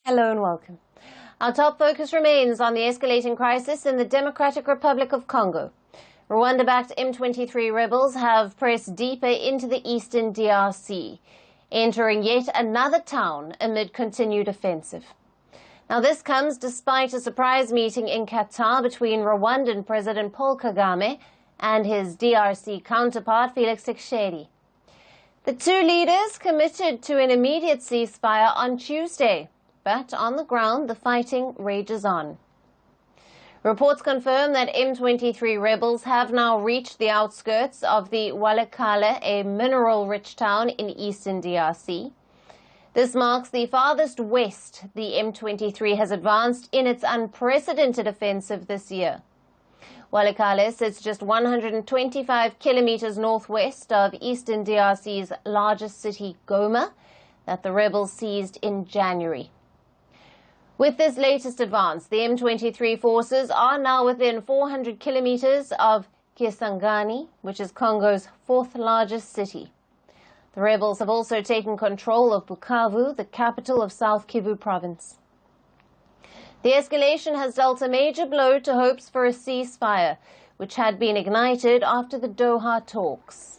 Hello and welcome. Our top focus remains on the escalating crisis in the Democratic Republic of Congo. Rwanda-backed M23 rebels have pressed deeper into the eastern DRC, entering yet another town amid continued offensive. Now, this comes despite a surprise meeting in Qatar between Rwandan President Paul Kagame and his DRC counterpart Félix Tshisekedi. The two leaders committed to an immediate ceasefire on Tuesday, but on the ground the fighting rages on. Reports confirm that M23 rebels have now reached the outskirts of the Walikale, a mineral-rich town in eastern DRC. This marks the farthest west the M23 has advanced in its unprecedented offensive this year. Walikale sits just 125 kilometers northwest of eastern DRC's largest city, Goma, that the rebels seized in January. With this latest advance, the M23 forces are now within 400 kilometers of Kisangani, which is Congo's fourth largest city. The rebels have also taken control of Bukavu, the capital of South Kivu province. The escalation has dealt a major blow to hopes for a ceasefire, which had been ignited after the Doha talks.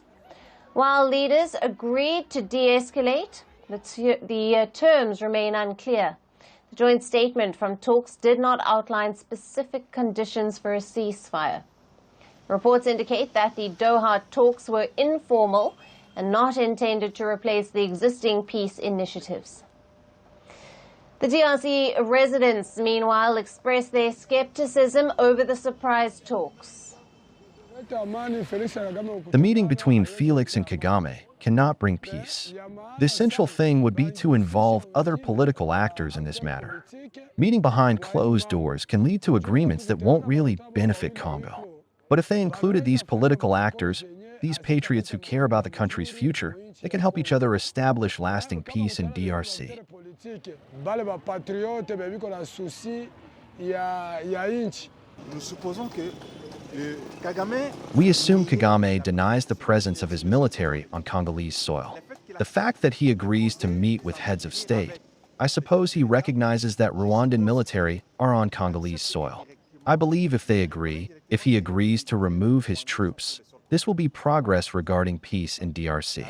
While leaders agreed to de-escalate, the terms remain unclear. The joint statement from talks did not outline specific conditions for a ceasefire. Reports indicate that the Doha talks were informal and not intended to replace the existing peace initiatives. The DRC residents, meanwhile, expressed their skepticism over the surprise talks. The meeting between Félix and Kagame cannot bring peace. The essential thing would be to involve other political actors in this matter. Meeting behind closed doors can lead to agreements that won't really benefit Congo. But if they included these political actors, these patriots who care about the country's future, they can help each other establish lasting peace in DRC. We assume Kagame denies the presence of his military on Congolese soil. The fact that he agrees to meet with heads of state, I suppose he recognizes that Rwandan military are on Congolese soil. I believe if he agrees to remove his troops, this will be progress regarding peace in DRC.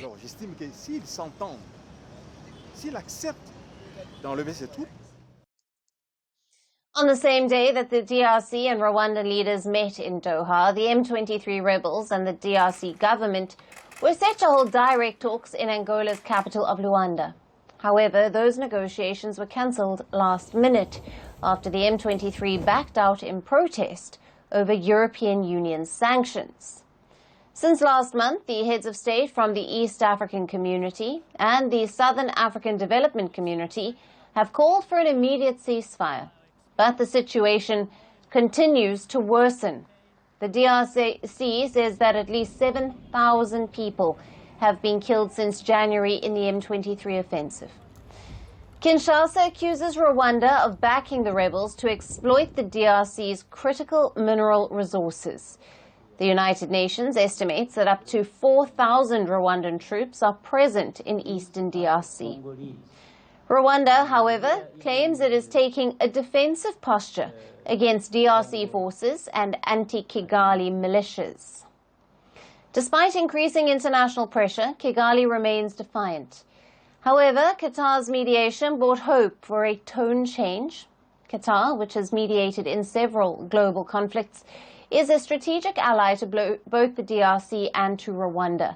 On the same day that the DRC and Rwandan leaders met in Doha, the M23 rebels and the DRC government were set to hold direct talks in Angola's capital of Luanda. However, those negotiations were cancelled last minute after the M23 backed out in protest over European Union sanctions. Since last month, the heads of state from the East African Community and the Southern African Development Community have called for an immediate ceasefire. But the situation continues to worsen. The DRC says that at least 7,000 people have been killed since January in the M23 offensive. Kinshasa accuses Rwanda of backing the rebels to exploit the DRC's critical mineral resources. The United Nations estimates that up to 4,000 Rwandan troops are present in eastern DRC. Rwanda, however, claims it is taking a defensive posture against DRC forces and anti-Kigali militias. Despite increasing international pressure, Kigali remains defiant. However, Qatar's mediation brought hope for a tone change. Qatar, which has mediated in several global conflicts, is a strategic ally to both the DRC and to Rwanda.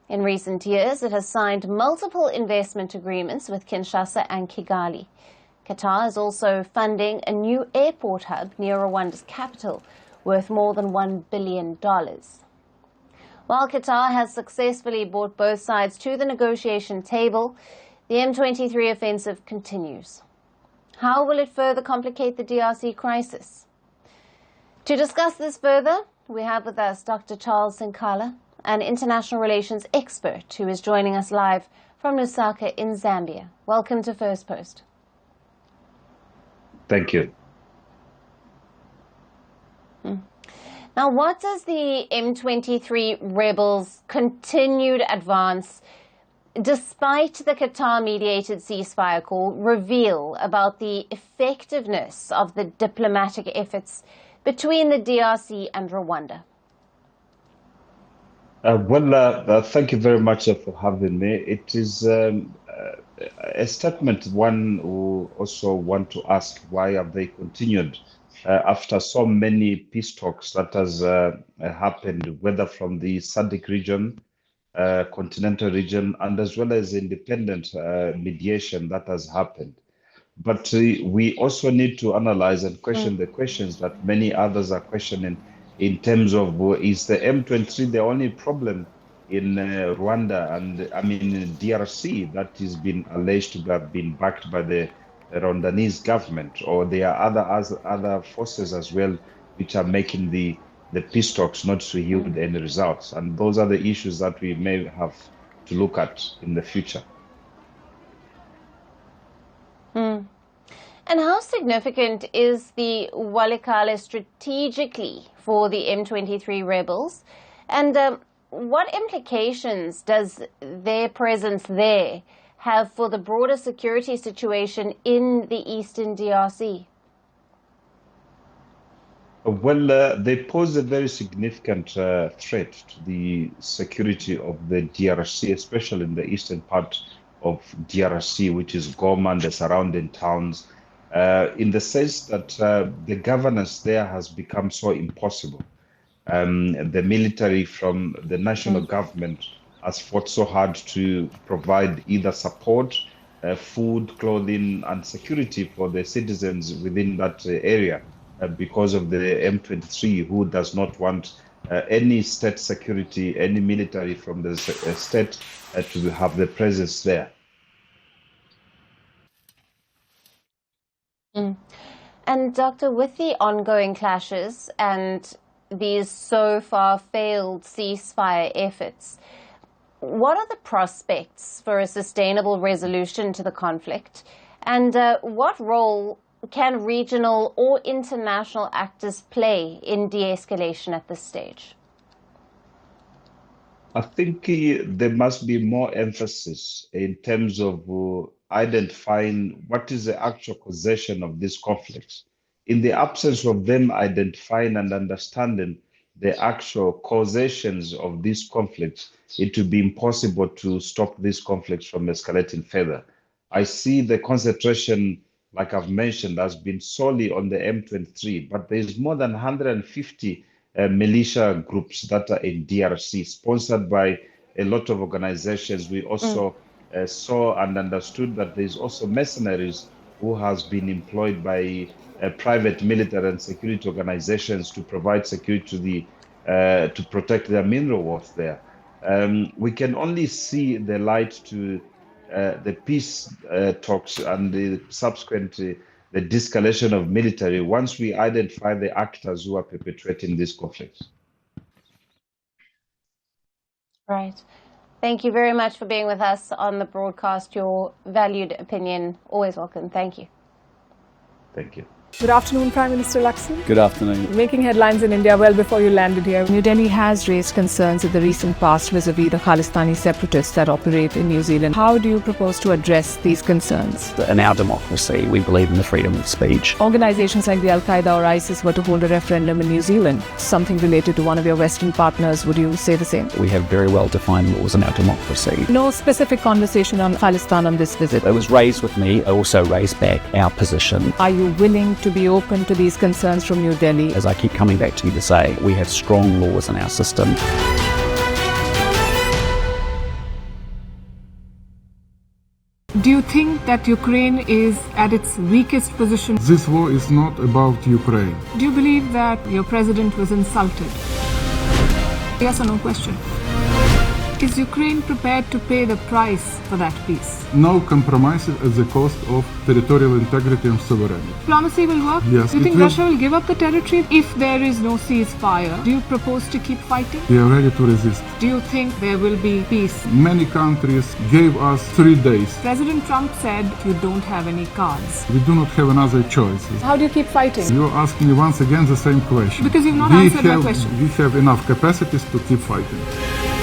In recent years, it has signed multiple investment agreements with Kinshasa and Kigali. Qatar is also funding a new airport hub near Rwanda's capital, worth more than $1 billion. While Qatar has successfully brought both sides to the negotiation table, the M23 offensive continues. How will it further complicate the DRC crisis? To discuss this further, we have with us Dr. Charles Sinkala, an international relations expert who is joining us live from Lusaka in Zambia. Welcome to Firstpost. Thank you. Now, what does the M23 rebels' continued advance despite the Qatar-mediated ceasefire call, reveal about the effectiveness of the diplomatic efforts between the DRC and Rwanda? Thank you very much for having me. It is a statement one who also want to ask why have they continued after so many peace talks that has happened, whether from the SADC region, continental region, and as well as independent mediation that has happened. But we also need to analyze and question the questions that many others are questioning in terms of is the M23 the only problem in Rwanda and I mean in DRC that is been alleged to have been backed by the Rwandanese government, or there are other forces as well which are making the peace talks not to yield any results, and those are the issues that we may have to look at in the future. And how significant is the Walikale strategically for the M23 rebels? And what implications does their presence there have for the broader security situation in the eastern DRC? They pose a very significant threat to the security of the DRC, especially in the eastern part of DRC, which is Goma and the surrounding towns, in the sense that the governance there has become so impossible. The military from the national government has fought so hard to provide either support, food, clothing, and security for the citizens within that area because of the M23, who does not want any state security, any military from the state to have the presence there. And Doctor, with the ongoing clashes and these so far failed ceasefire efforts, what are the prospects for a sustainable resolution to the conflict? And what role can regional or international actors play in de-escalation at this stage? I think there must be more emphasis in terms of identifying what is the actual causation of these conflicts. In the absence of them identifying and understanding the actual causations of these conflicts, it will be impossible to stop these conflicts from escalating further. I see the concentration, like I've mentioned, has been solely on the M23, but there's more than 150 militia groups that are in DRC, sponsored by a lot of organizations. We also saw and understood that there's also mercenaries who has been employed by private military and security organizations to provide security to protect their mineral wealth there. We can only see the light to the peace talks and the subsequent the de-escalation of military once we identify the actors who are perpetrating these conflicts. Right. Thank you very much for being with us on the broadcast. Your valued opinion, always welcome. Thank you. Thank you. Good afternoon, Prime Minister Lakshman. Good afternoon. Making headlines in India well before you landed here. New Delhi has raised concerns in the recent past vis-a-vis the Khalistani separatists that operate in New Zealand. How do you propose to address these concerns? In our democracy, we believe in the freedom of speech. Organizations like the Al-Qaeda or ISIS were to hold a referendum in New Zealand, something related to one of your Western partners. Would you say the same? We have very well-defined laws in our democracy. No specific conversation on Khalistan on this visit. It was raised with me. I also raised back our position. Are you willing to be open to these concerns from New Delhi? As I keep coming back to you to say, we have strong laws in our system. Do you think that Ukraine is at its weakest position? This war is not about Ukraine. Do you believe that your president was insulted? Yes or no question. Is Ukraine prepared to pay the price for that peace? No compromises at the cost of territorial integrity and sovereignty. Diplomacy will work? Yes, Do you think will. Russia will give up the territory if there is no ceasefire? Do you propose to keep fighting? We are ready to resist. Do you think there will be peace? Many countries gave us 3 days. President Trump said you don't have any cards. We do not have another choice. How do you keep fighting? You are asking me once again the same question. Because you've not answered my question. We have enough capacities to keep fighting.